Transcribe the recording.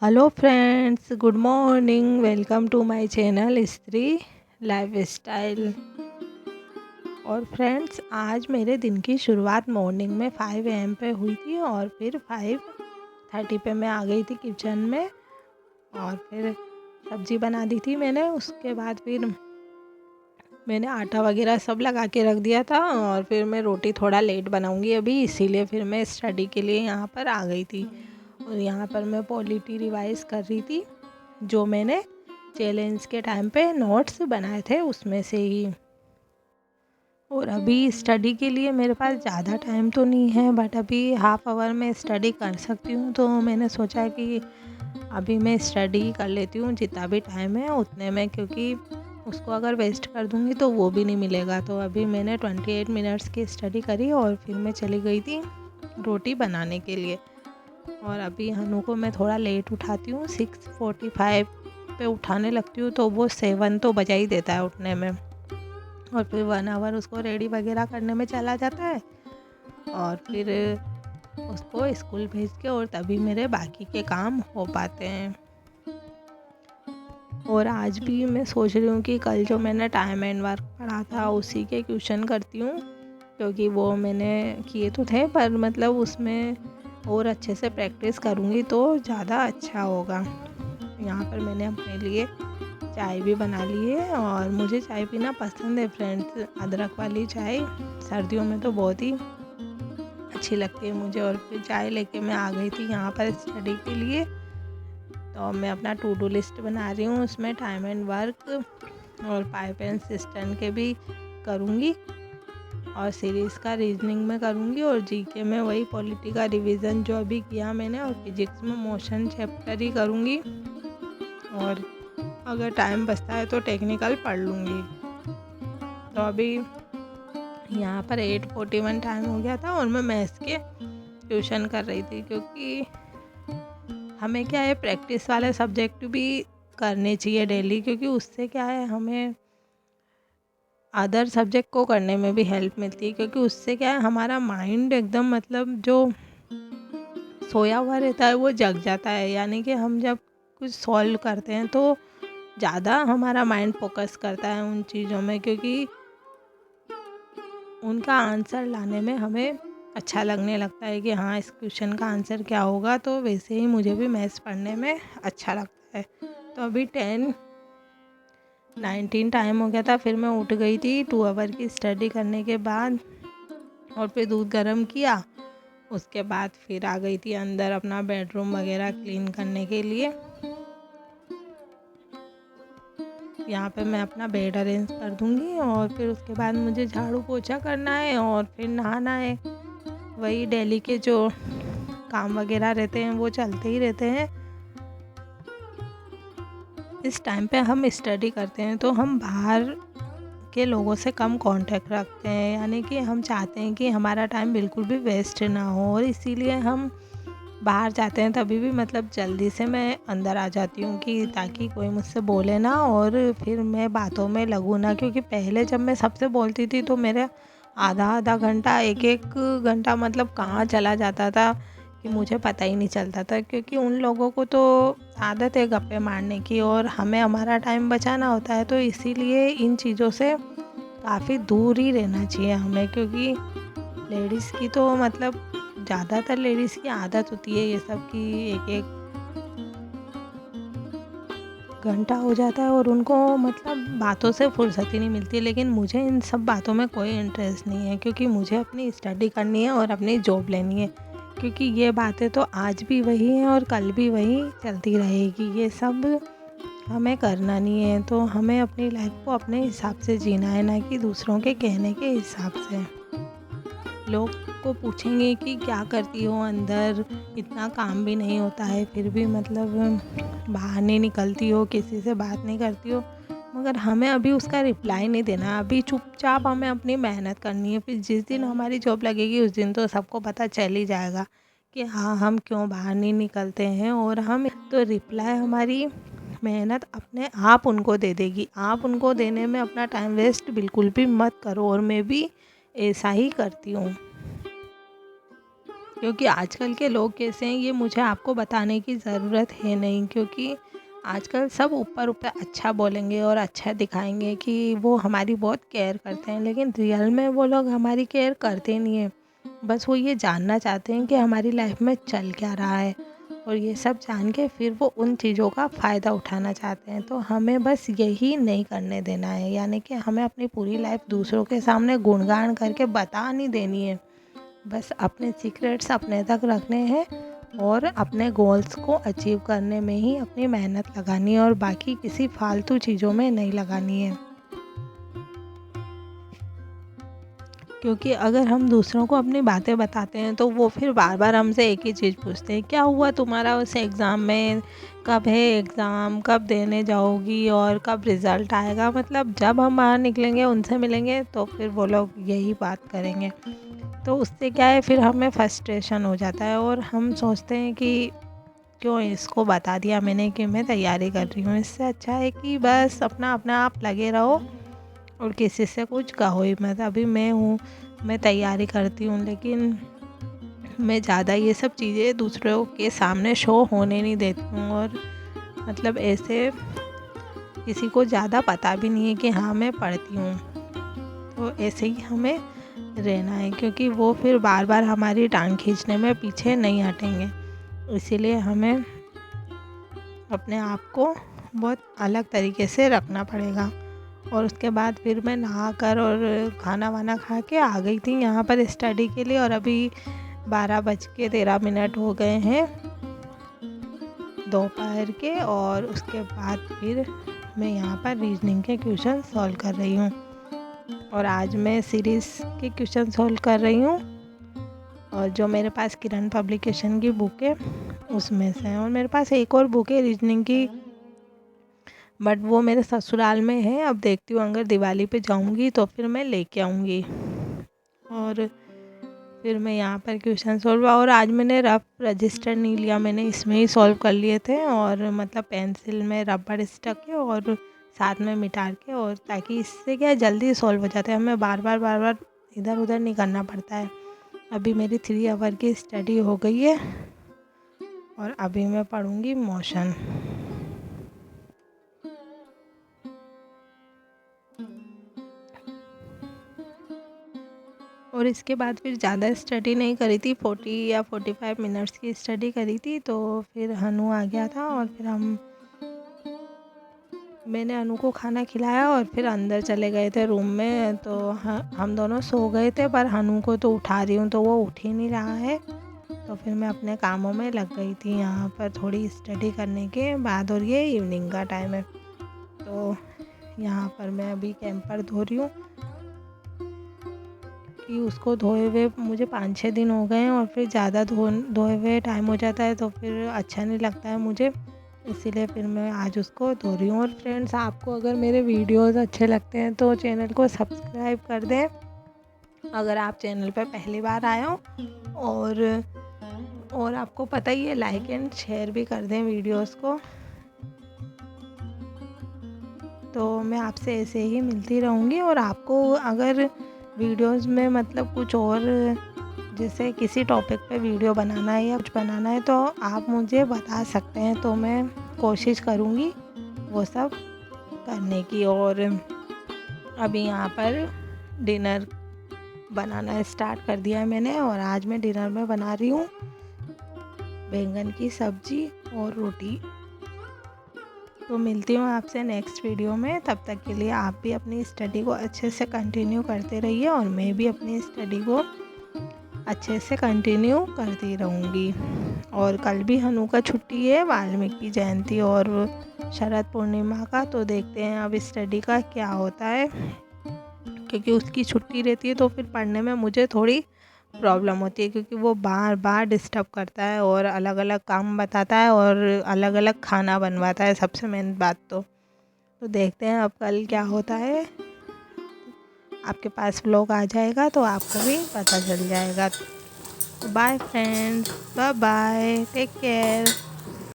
Hello friends, good morning. Welcome to my channel Stree lifestyle. और friends, आज मेरे दिन की शुरुआत मॉर्निंग में 5 AM पे हुई थी और फिर 5:30 पे मैं आ गई थी किचन में और फिर सब्ज़ी बना दी थी मैंने। उसके बाद फिर मैंने आटा वगैरह सब लगा के रख दिया था और फिर मैं रोटी थोड़ा लेट बनाऊंगी अभी, इसीलिए फिर मैं स्टडी के लिए यहाँ पर आ गई थी। और यहाँ पर मैं पॉलिटी रिवाइज़ कर रही थी, जो मैंने चैलेंज के टाइम पे नोट्स बनाए थे उसमें से ही। और अभी स्टडी के लिए मेरे पास ज़्यादा टाइम तो नहीं है, बट अभी हाफ आवर में स्टडी कर सकती हूँ। तो मैंने सोचा कि अभी मैं स्टडी कर लेती हूँ जितना भी टाइम है उतने में, क्योंकि उसको अगर वेस्ट कर दूँगी तो वो भी नहीं मिलेगा। तो अभी मैंने 28 मिनट्स की स्टडी करी और फिर मैं चली गई थी रोटी बनाने के लिए। और अभी हनु को मैं थोड़ा लेट उठाती हूँ, 6:45 पे उठाने लगती हूँ, तो वो 7 तो बजा ही देता है उठने में। और फिर 1 आवर उसको रेडी वगैरह करने में चला जाता है और फिर उसको स्कूल भेज के और तभी मेरे बाकी के काम हो पाते हैं। और आज भी मैं सोच रही हूँ कि कल जो मैंने टाइम एंड वर्क पढ़ा था उसी के क्वेश्चन करती हूँ, क्योंकि वो मैंने किए तो थे पर मतलब उसमें और अच्छे से प्रैक्टिस करूँगी तो ज़्यादा अच्छा होगा। यहाँ पर मैंने अपने लिए चाय भी बना ली है और मुझे चाय पीना पसंद है फ्रेंड्स, अदरक वाली चाय सर्दियों में तो बहुत ही अच्छी लगती है मुझे। और फिर चाय लेके मैं आ गई थी यहाँ पर स्टडी के लिए। तो मैं अपना टू डू लिस्ट बना रही हूँ, उसमें टाइम एंड वर्क और पाइप एंड सिस्टम के भी करूँगी और सीरीज़ का रीजनिंग में करूँगी और जीके में वही पॉलिटी का रिवीजन जो अभी किया मैंने, और फिजिक्स में मोशन चैप्टर ही करूँगी। और अगर टाइम बचता है तो टेक्निकल पढ़ लूँगी। तो अभी यहाँ पर 8:41 टाइम हो गया था और मैं मैथ्स के ट्यूशन कर रही थी, क्योंकि हमें क्या है, प्रैक्टिस वाले सब्जेक्ट भी करने चाहिए डेली, क्योंकि उससे क्या है, हमें अदर सब्जेक्ट को करने में भी हेल्प मिलती है। क्योंकि उससे क्या है, हमारा माइंड एकदम मतलब जो सोया हुआ रहता है वो जग जाता है। यानी कि हम जब कुछ सॉल्व करते हैं तो ज़्यादा हमारा माइंड फोकस करता है उन चीज़ों में, क्योंकि उनका आंसर लाने में हमें अच्छा लगने लगता है कि हाँ, इस क्वेश्चन का आंसर क्या होगा। तो वैसे ही मुझे भी मैथ्स पढ़ने में अच्छा लगता है। तो अभी 10:19 टाइम हो गया था, फिर मैं उठ गई थी 2 आवर की स्टडी करने के बाद और फिर दूध गर्म किया। उसके बाद फिर आ गई थी अंदर अपना बेडरूम वगैरह क्लीन करने के लिए। यहाँ पे मैं अपना बेड अरेंज कर दूँगी और फिर उसके बाद मुझे झाड़ू पोछा करना है और फिर नहाना है। वही डेली के जो काम वगैरह रहते हैं वो चलते ही रहते हैं। इस टाइम पे हम स्टडी करते हैं तो हम बाहर के लोगों से कम कांटेक्ट रखते हैं, यानी कि हम चाहते हैं कि हमारा टाइम बिल्कुल भी वेस्ट ना हो, और इसीलिए हम बाहर जाते हैं तभी भी मतलब जल्दी से मैं अंदर आ जाती हूँ कि ताकि कोई मुझसे बोले ना और फिर मैं बातों में लगूँ ना। क्योंकि पहले जब मैं सबसे बोलती थी तो मेरा आधा आधा घंटा, एक एक घंटा मतलब कहाँ चला जाता था कि मुझे पता ही नहीं चलता था। क्योंकि उन लोगों को तो आदत है गप्पे मारने की और हमें हमारा टाइम बचाना होता है। तो इसीलिए इन चीज़ों से काफ़ी दूर ही रहना चाहिए हमें, क्योंकि लेडीज़ की तो मतलब ज़्यादातर लेडीज़ की आदत होती है ये सब कि एक एक घंटा हो जाता है और उनको मतलब बातों से फुर्सत ही नहीं मिलती। लेकिन मुझे इन सब बातों में कोई इंटरेस्ट नहीं है, क्योंकि मुझे अपनी स्टडी करनी है और अपनी जॉब लेनी है। क्योंकि ये बातें तो आज भी वही हैं और कल भी वही चलती रहेगी। ये सब हमें करना नहीं है। तो हमें अपनी लाइफ को अपने हिसाब से जीना है, ना कि दूसरों के कहने के हिसाब से। लोग को पूछेंगे कि क्या करती हो अंदर, इतना काम भी नहीं होता है फिर भी मतलब बाहर नहीं निकलती हो, किसी से बात नहीं करती हो। मगर हमें अभी उसका रिप्लाई नहीं देना, अभी चुपचाप हमें अपनी मेहनत करनी है। फिर जिस दिन हमारी जॉब लगेगी उस दिन तो सबको पता चल ही जाएगा कि हाँ, हम क्यों बाहर नहीं निकलते हैं। और हम तो रिप्लाई हमारी मेहनत अपने आप उनको दे देगी। आप उनको देने में अपना टाइम वेस्ट बिल्कुल भी मत करो, और मैं भी ऐसा ही करती हूँ। क्योंकि आजकल के लोग कैसे हैं ये मुझे आपको बताने की ज़रूरत है नहीं, क्योंकि आजकल सब ऊपर ऊपर अच्छा बोलेंगे और अच्छा दिखाएंगे कि वो हमारी बहुत केयर करते हैं, लेकिन रियल में वो लोग हमारी केयर करते नहीं हैं। बस वो ये जानना चाहते हैं कि हमारी लाइफ में चल क्या रहा है, और ये सब जान के फिर वो उन चीज़ों का फ़ायदा उठाना चाहते हैं। तो हमें बस यही नहीं करने देना है, यानी कि हमें अपनी पूरी लाइफ दूसरों के सामने गुणगान करके बता नहीं देनी है। बस अपने सीक्रेट्स अपने तक रखने हैं और अपने गोल्स को अचीव करने में ही अपनी मेहनत लगानी है, और बाकी किसी फालतू चीज़ों में नहीं लगानी है। क्योंकि अगर हम दूसरों को अपनी बातें बताते हैं तो वो फिर बार बार हमसे एक ही चीज़ पूछते हैं, क्या हुआ तुम्हारा उस एग्ज़ाम में, कब है एग्ज़ाम, कब देने जाओगी और कब रिज़ल्ट आएगा। मतलब जब हम बाहर निकलेंगे उनसे मिलेंगे तो फिर वो लोग यही बात करेंगे। तो उससे क्या है, फिर हमें फ्रस्ट्रेशन हो जाता है और हम सोचते हैं कि क्यों इसको बता दिया मैंने कि मैं तैयारी कर रही हूँ। इससे अच्छा है कि बस अपना अपना आप लगे रहो और किसी से कुछ कहो ही मत। अभी मैं हूँ, मैं तैयारी करती हूँ, लेकिन मैं ज़्यादा ये सब चीज़ें दूसरों के सामने शो होने नहीं देती हूँ, और मतलब ऐसे किसी को ज़्यादा पता भी नहीं है कि हाँ मैं पढ़ती हूँ। तो ऐसे ही हमें रहना है, क्योंकि वो फिर बार बार हमारी टांग खींचने में पीछे नहीं हटेंगे। इसीलिए हमें अपने आप को बहुत अलग तरीके से रखना पड़ेगा। और उसके बाद फिर मैं नहा कर और खाना वाना खा के आ गई थी यहाँ पर स्टडी के लिए, और अभी 12:13 हो गए हैं दोपहर के। और उसके बाद फिर मैं यहाँ पर रीजनिंग के क्वेश्चन सॉल्व कर रही हूँ, और आज मैं सीरीज़ के क्वेश्चन सॉल्व कर रही हूँ, और जो मेरे पास किरण पब्लिकेशन की बुक है उसमें से है। और मेरे पास एक और बुक है रीजनिंग की, बट वो मेरे ससुराल में है। अब देखती हूँ अगर दिवाली पे जाऊँगी तो फिर मैं लेके आऊँगी। और फिर मैं यहाँ पर क्वेश्चन सॉल्व, और आज मैंने रफ रजिस्टर नहीं लिया, मैंने इसमें ही सॉल्व कर लिए थे। और मतलब पेंसिल में रबड़ स्टक है और साथ में मिटा के, और ताकि इससे क्या जल्दी सॉल्व हो जाता है, हमें बार बार इधर उधर नहीं करना पड़ता है। अभी मेरी 3 आवर की स्टडी हो गई है और अभी मैं पढ़ूँगी मोशन। और इसके बाद फिर ज़्यादा स्टडी नहीं करी थी, 40 या 45 मिनट्स की स्टडी करी थी। तो फिर हनु आ गया था और फिर मैंने अनु को खाना खिलाया और फिर अंदर चले गए थे रूम में। तो हम दोनों सो गए थे, पर हनु को तो उठा रही हूँ तो वो उठ ही नहीं रहा है। तो फिर मैं अपने कामों में लग गई थी यहाँ पर थोड़ी स्टडी करने के बाद, और ये इवनिंग का टाइम है। तो यहाँ पर मैं अभी कैंपर धो रही हूँ कि उसको धोए हुए मुझे 5-6 दिन हो गए हैं, और फिर ज़्यादा धोए हुए टाइम हो जाता है तो फिर अच्छा नहीं लगता है मुझे, इसीलिए फिर मैं आज उसको धो रही हूँ। और फ्रेंड्स, आपको अगर मेरे वीडियोस अच्छे लगते हैं तो चैनल को सब्सक्राइब कर दें अगर आप चैनल पर पहली बार आए हो, और आपको पता ही है लाइक एंड शेयर भी कर दें वीडियोस को। तो मैं आपसे ऐसे ही मिलती रहूँगी, और आपको अगर वीडियोस में मतलब कुछ और जैसे किसी टॉपिक पे वीडियो बनाना है या कुछ बनाना है तो आप मुझे बता सकते हैं, तो मैं कोशिश करूँगी वो सब करने की। और अभी यहाँ पर डिनर बनाना स्टार्ट कर दिया है मैंने, और आज मैं डिनर में बना रही हूँ बैंगन की सब्ज़ी और रोटी। तो मिलती हूँ आपसे नेक्स्ट वीडियो में, तब तक के लिए आप भी अपनी स्टडी को अच्छे से कंटिन्यू करते रहिए, और मैं भी अपनी स्टडी को अच्छे से कंटिन्यू करती रहूँगी। और कल भी हनु का छुट्टी है, वाल्मीकि जयंती और शरद पूर्णिमा का, तो देखते हैं अब स्टडी का क्या होता है, क्योंकि उसकी छुट्टी रहती है तो फिर पढ़ने में मुझे थोड़ी प्रॉब्लम होती है, क्योंकि वो बार बार डिस्टर्ब करता है और अलग अलग काम बताता है और अलग अलग खाना बनवाता है, सबसे मेन बात। तो देखते हैं अब कल क्या होता है। आपके पास व्लॉग आ जाएगा तो आपको भी पता चल जाएगा। Bye friends, bye bye, take care.